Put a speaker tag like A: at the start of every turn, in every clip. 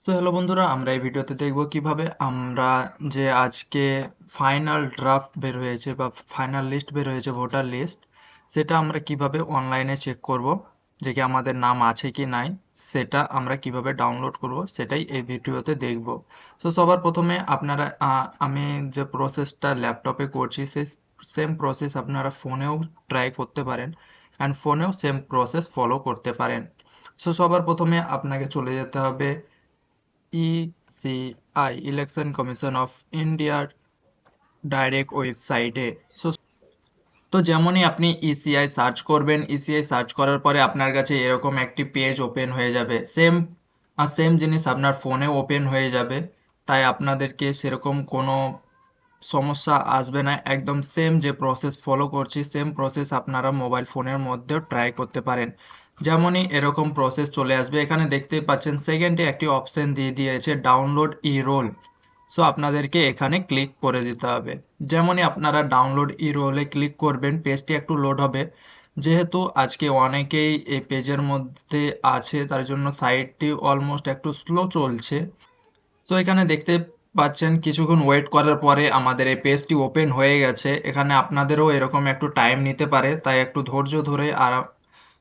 A: তো হ্যালো বন্ধুরা, আমরা এই ভিডিওতে দেখব কিভাবে আমরা যে আজকে ফাইনাল ড্রাফট বের হয়েছে বা ফাইনাল লিস্ট বের হয়েছে, ভোটার লিস্ট, সেটা আমরা কিভাবে অনলাইনে চেক করব, যে কি আমাদের নাম আছে কি নাই, সেটা আমরা কিভাবে ডাউনলোড করব সেটাই এই ভিডিওতে দেখব। তো সবার প্রথমে আপনারা আমি যে প্রসেসটা ল্যাপটপে করছি সেই সেম প্রসেস আপনারা ফোনেও ট্রাই করতে পারেন, অ্যান্ড ফোনেও সেম প্রসেস ফলো করতে পারেন। সো সবার প্রথমে আপনাকে চলে যেতে হবে ইসিআই, ইলেকশন কমিশন অফ ইন্ডিয়ার ডাইরেক্ট ওয়েবসাইটে। সো তো যেমনই আপনি ইসিআই সার্চ করবেন, ইসিআই সার্চ করার পরে আপনার কাছে এরকম একটি পেজ ওপেন হয়ে যাবে। সেম জিনিস আপনার ফোনেও ওপেন হয়ে যাবে, তাই আপনাদেরকে সেরকম কোনো সমস্যা আসবে না। একদম সেম যে প্রসেস ফলো করছি সেম প্রসেস আপনারা মোবাইল ফোনের মধ্যেও ট্রাই করতে পারেন। যেমনই এরকম প্রসেস চলে আসবে, এখানে দেখতেই পাচ্ছেন সেকেন্ডে একটি অপশন দিয়ে দিয়েছে ডাউনলোড ই রোল। সো আপনাদেরকে এখানে ক্লিক করে দিতে হবে। যেমনই আপনারা ডাউনলোড ই রোলে ক্লিক করবেন, পেজটি একটু লোড হবে। যেহেতু আজকে অনেকেই এই পেজের মধ্যে আছে, তার জন্য সাইটটি অলমোস্ট একটু স্লো চলছে। তো এখানে দেখতে পাচ্ছেন কিছুক্ষণ ওয়েট করার পরে আমাদের এই পেজটি ওপেন হয়ে গেছে। এখানে আপনাদেরও এরকম একটু টাইম নিতে পারে, তাই একটু ধৈর্য ধরে আর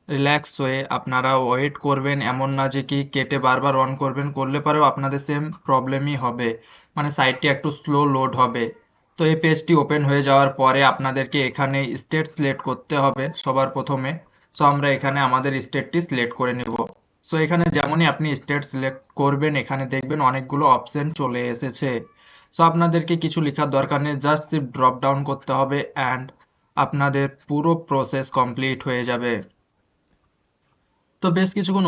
A: রিল্যাক্স হয়ে আপনারা ওয়েট করবেন। এমন না যে কি কেটে বারবার অন করবেন, করলে পরেও আপনাদের সেম প্রবলেমই হবে, মানে সাইটটি একটু স্লো লোড হবে। তো এই পেজটি ওপেন হয়ে যাওয়ার পরে আপনাদেরকে এখানে স্টেট সিলেক্ট করতে হবে সবার প্রথমে। সো আমরা এখানে আমাদের স্টেটটি সিলেক্ট করে নেব। সো এখানে যেমনই আপনি স্টেট সিলেক্ট করবেন, এখানে দেখবেন অনেকগুলো অপশন চলে এসেছে। সো আপনাদেরকে কিছু লেখার দরকার নেই, জাস্ট ড্রপ ডাউন করতে হবে অ্যান্ড আপনাদের পুরো প্রসেস কমপ্লিট হয়ে যাবে। তো বেশ কিছুক্ষণ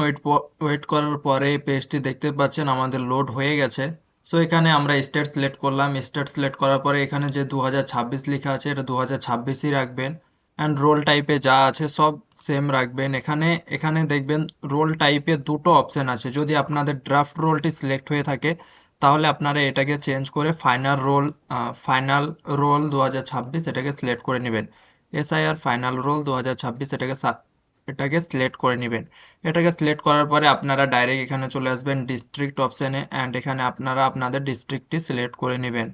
A: ওয়েট করার পরে পেজটি দেখতে পাচ্ছেন আমাদের লোড হয়ে গেছে। সো এখানে আমরা স্টেট সিলেক্ট করলাম। স্টেট সিলেক্ট করার পরে এখানে যে 2026 লেখা আছে, এটা 2026ই রাখবেন। অ্যান্ড রোল টাইপে যা আছে সব সেম রাখবেন। এখানে এখানে দেখবেন রোল টাইপে দুটো অপশন আছে। যদি আপনাদের ড্রাফট রোলটি সিলেক্ট হয়ে থাকে, তাহলে আপনারা এটাকে চেঞ্জ করে ফাইনাল রোল 2026 এটাকে সিলেক্ট করে নেবেন। এসআইআর ফাইনাল রোল 2026 এটাকে সিলেক্ট করে নেবেন। এটাকে সিলেক্ট করার পরে আপনারা ডাইরেক্ট এখানে চলে আসবেন ডিস্ট্রিক্ট অপশানে, অ্যান্ড এখানে আপনারা আপনাদের ডিস্ট্রিক্টটি সিলেক্ট করে নেবেন।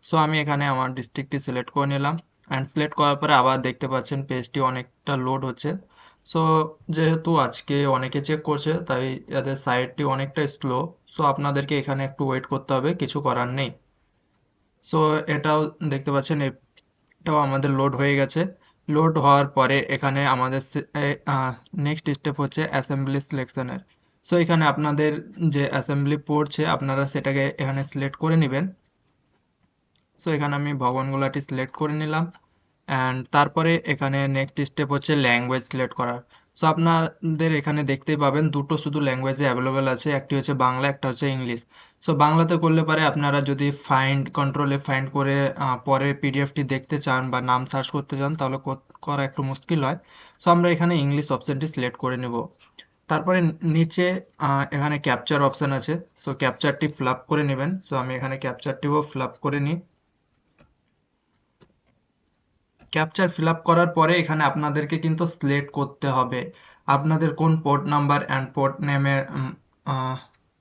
A: সো আমি এখানে আমার ডিস্ট্রিক্টটি সিলেক্ট করে নিলাম, অ্যান্ড সিলেক্ট করার পরে আবার দেখতে পাচ্ছেন পেজটি অনেকটা লোড হচ্ছে। সো যেহেতু আজকে অনেকে চেক করছে, তাই এদের সাইটটি অনেকটা স্লো। সো আপনাদেরকে এখানে একটু ওয়েট করতে হবে, কিছু করার নেই। সো এটাও দেখতে পাচ্ছেন, এটাও আমাদের লোড হয়ে গেছে। লোড হওয়ার পরে এখানে আমাদের নেক্সট স্টেপ হচ্ছে অ্যাসেম্বলি সিলেকশনের। সো এখানে আপনাদের যে অ্যাসেম্বলি পড়ছে আপনারা সেটাকে এখানে সিলেক্ট করে নেবেন। সো এখানে আমি ভবনগুলাটি সিলেক্ট করে নিলাম, অ্যান্ড তারপরে এখানে নেক্সট স্টেপ হচ্ছে ল্যাঙ্গুয়েজ সিলেক্ট করার। সো আপনাদের এখানে দেখতেই পাবেন দুটো শুধু ল্যাঙ্গুয়েজে অ্যাভেলেবেল আছে, একটি হচ্ছে বাংলা, একটা হচ্ছে ইংলিশ। সো বাংলাতে করলে পারে আপনারা যদি কন্ট্রোলে ফাইন্ড করে পরে পিডিএফটি দেখতে চান বা নাম সার্চ করতে চান, তাহলে করা একটু মুশকিল হয়। সো আমরা এখানে ইংলিশ অপশনটি সিলেক্ট করে নেব। তারপরে নিচে এখানে ক্যাপচার অপশন আছে। সো ক্যাপচারটি ফিল আপ করে নেবেন। সো আমি এখানে ক্যাপচারটিও ফিল আপ করে নিই। ক্যাপচার ফিল আপ করার পরে এখানে আপনাদেরকে কিন্তু সিলেক্ট করতে হবে আপনাদের কোন পোর্ট নাম্বার অ্যান্ড পোর্ট নেমে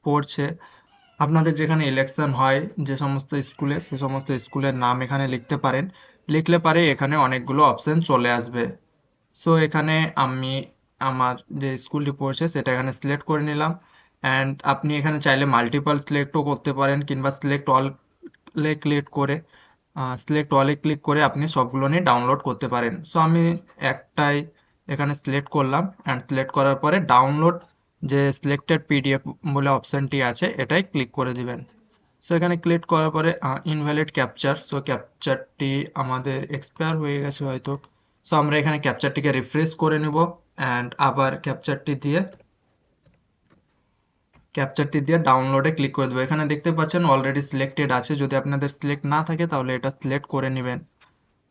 A: পড়ছে। আপনাদের যেখানে ইলেকশন হয় যে সমস্ত স্কুলে, সে সমস্ত স্কুলের নাম এখানে লিখতে পারেন। লিখলে পারে এখানে অনেকগুলো অপশন চলে আসবে। সো এখানে আমি আমার যে স্কুলটি পড়ছে সেটা এখানে সিলেক্ট করে নিলাম, অ্যান্ড আপনি এখানে চাইলে মাল্টিপল সিলেক্টও করতে পারেন, কিংবা সিলেক্ট অলে ক্লিক করে আপনি সবগুলো নিয়ে ডাউনলোড করতে পারেন। সো আমি একটাই এখানে সিলেক্ট করলাম, অ্যান্ড সিলেক্ট করার পরে ডাউনলোড যে সিলেক্টেড পিডিএফ বলে অপশনটি আছে এটাই ক্লিক করে দিবেন। সো এখানে ক্লিক করার পরে ইনভ্যালিড ক্যাপচার, সো ক্যাপচারটি আমাদের এক্সপায়ার হয়ে গেছে হয়তো। সো আমরা এখানে ক্যাপচারটিকে রিফ্রেশ করে নেব, অ্যান্ড আবার ক্যাপচারটি দিয়ে ডাউনলোডে ক্লিক করে দেবো। এখানে দেখতে পাচ্ছেন অলরেডি সিলেক্টেড আছে। যদি আপনাদের সিলেক্ট না থাকে তাহলে এটা সিলেক্ট করে নেবেন,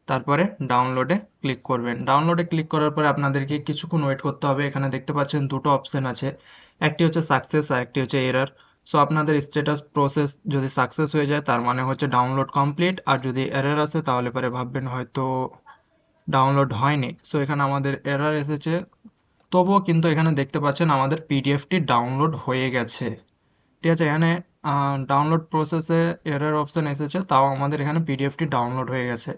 A: তারপরে ডাউনলোডে ক্লিক করবেন। ডাউনলোডে ক্লিক করার পরে আপনাদেরকে কিছুক্ষণ ওয়েট করতে হবে। এখানে দেখতে পাচ্ছেন দুটো অপশন আছে, একটি হচ্ছে সাকসেস আর একটি হচ্ছে এরর। সো আপনাদের স্ট্যাটাস প্রসেস যদি সাকসেস হয়ে যায় তার মানে হচ্ছে ডাউনলোড কমপ্লিট, আর যদি এরর আসে তাহলে পরে ভাববেন হয়তো ডাউনলোড হয়নি। সো এখানে আমাদের এরর এসেছে, তবুও কিন্তু এখানে দেখতে পাচ্ছেন আমাদের পিডিএফটি ডাউনলোড হয়ে গেছে। ঠিক আছে, এখানে ডাউনলোড প্রসেসে এরর অপশন এসেছে, তাও আমাদের এখানে পিডিএফটি ডাউনলোড হয়ে গেছে।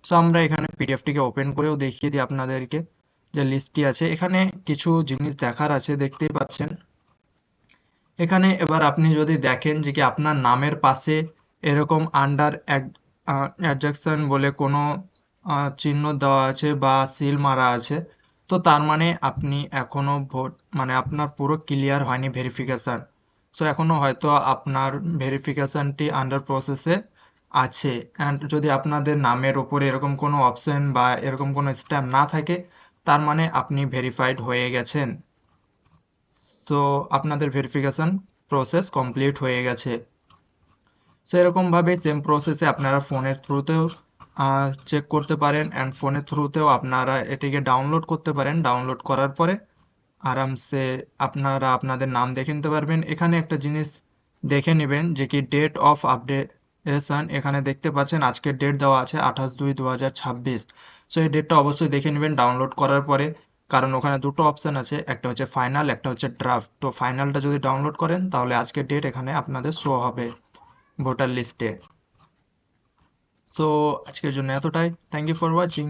A: সো আমরা এখানে পিডিএফটিকে ওপেন করেও দেখিয়ে দিই আপনাদেরকে যে লিস্টটি আছে। এখানে কিছু জিনিস দেখার আছে, দেখতেই পাচ্ছেন। এখানে এবার আপনি যদি দেখেন যে কি আপনার নামের পাশে এরকম আন্ডার অ্যাডজাকশন বলে কোনো চিহ্ন দেওয়া আছে বা সিল মারা আছে, তো তার মানে আপনি এখনো ভোট মানে আপনার পুরো ক্লিয়ার হয়নি ভেরিফিকেশন। সো এখনো হয়তো আপনার ভেরিফিকেশনটি আন্ডার প্রসেসে আছে। অ্যান্ড যদি আপনাদের নামের ওপরে এরকম কোনো অপশন বা এরকম কোনো স্ট্যাম্প না থাকে, তার মানে আপনি ভেরিফাইড হয়ে গেছেন। তো আপনাদের ভেরিফিকেশন প্রসেস কমপ্লিট হয়ে গেছে। সো এরকমভাবে সেম প্রসেসে আপনারা ফোনের থ্রুতেও চেক করতে পারেন, অ্যান্ড ফোনের থ্রুতেও আপনারা এটিকে ডাউনলোড করতে পারেন। ডাউনলোড করার পরে আরামসে আপনারা আপনাদের নাম দেখে নিতে পারবেন। এখানে একটা জিনিস দেখে নেবেন যে কি ডেট অফ আপডেটেশন, এখানে দেখতে পাচ্ছেন আজকের ডেট দেওয়া আছে 28/2/2026। সো এই ডেটটা অবশ্যই দেখে নেবেন ডাউনলোড করার পরে, কারণ ওখানে দুটো অপশন আছে, একটা হচ্ছে ফাইনাল, একটা হচ্ছে ড্রাফট। তো ফাইনালটা যদি ডাউনলোড করেন তাহলে আজকের ডেট এখানে আপনাদের শো হবে ভোটার লিস্টে। সো আজকের জন্য এতটাই। Thank you for watching.